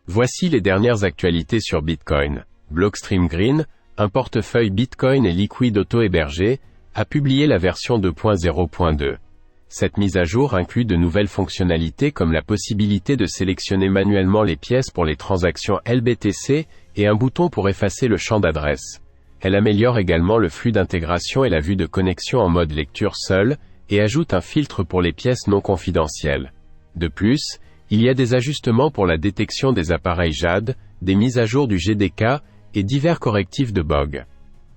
Voici les dernières actualités sur Bitcoin. Blockstream Green, un portefeuille Bitcoin et Liquid auto-hébergé, a publié la version 2.0.2. Cette mise à jour inclut de nouvelles fonctionnalités comme la possibilité de sélectionner manuellement les pièces pour les transactions LBTC et un bouton pour effacer le champ d'adresse. Elle améliore également le flux d'intégration et la vue de connexion en mode lecture seule, et ajoute un filtre pour les pièces non confidentielles. De plus, il y a des ajustements pour la détection des appareils JAD, des mises à jour du GDK, et divers correctifs de bug.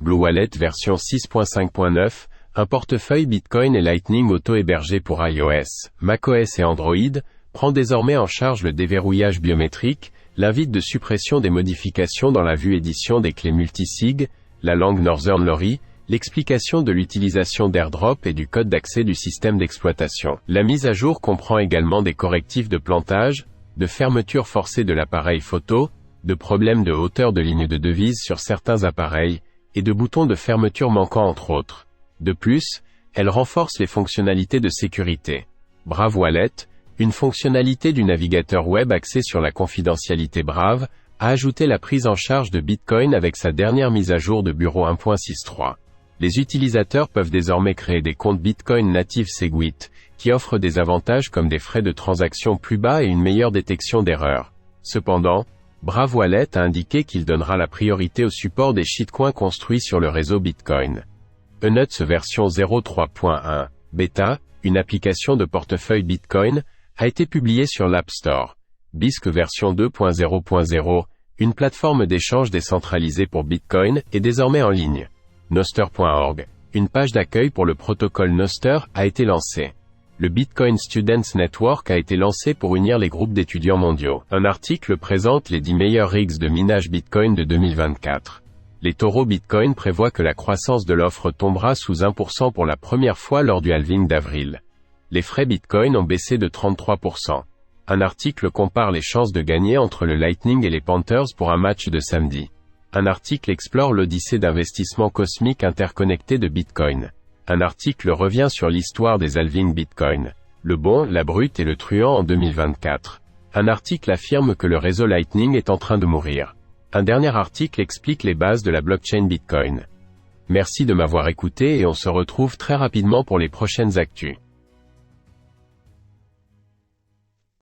Blue Wallet version 6.5.9, un portefeuille Bitcoin et Lightning auto-hébergé pour iOS, macOS et Android, prend désormais en charge le déverrouillage biométrique, l'invite de suppression des modifications dans la vue édition des clés multisig, la langue Northern Lori, l'explication de l'utilisation d'AirDrop et du code d'accès du système d'exploitation. La mise à jour comprend également des correctifs de plantage, de fermeture forcée de l'appareil photo, de problèmes de hauteur de ligne de devise sur certains appareils, et de boutons de fermeture manquants entre autres. De plus, elle renforce les fonctionnalités de sécurité. Brave Wallet, une fonctionnalité du navigateur web axée sur la confidentialité Brave, a ajouté la prise en charge de Bitcoin avec sa dernière mise à jour de bureau 1.6.3. Les utilisateurs peuvent désormais créer des comptes Bitcoin natifs Segwit, qui offrent des avantages comme des frais de transaction plus bas et une meilleure détection d'erreurs. Cependant, Brave Wallet a indiqué qu'il donnera la priorité au support des shitcoins construits sur le réseau Bitcoin. Enuts version 0.3.1, Beta, une application de portefeuille Bitcoin, a été publiée sur l'App Store. Bisq version 2.0.0, une plateforme d'échange décentralisée pour Bitcoin, est désormais en ligne. Nostr.org, une page d'accueil pour le protocole Nostr, a été lancée. Le Bitcoin Students Network a été lancé pour unir les groupes d'étudiants mondiaux. Un article présente les 10 meilleurs rigs de minage Bitcoin de 2024. Les taureaux Bitcoin prévoient que la croissance de l'offre tombera sous 1% pour la première fois lors du halving d'avril. Les frais Bitcoin ont baissé de 33%. Un article compare les chances de gagner entre le Lightning et les Panthers pour un match de samedi. Un article explore l'odyssée d'investissement cosmique interconnecté de Bitcoin. Un article revient sur l'histoire des halvings Bitcoin, le bon, la brute et le truand en 2024. Un article affirme que le réseau Lightning est en train de mourir. Un dernier article explique les bases de la blockchain Bitcoin. Merci de m'avoir écouté et on se retrouve très rapidement pour les prochaines actus.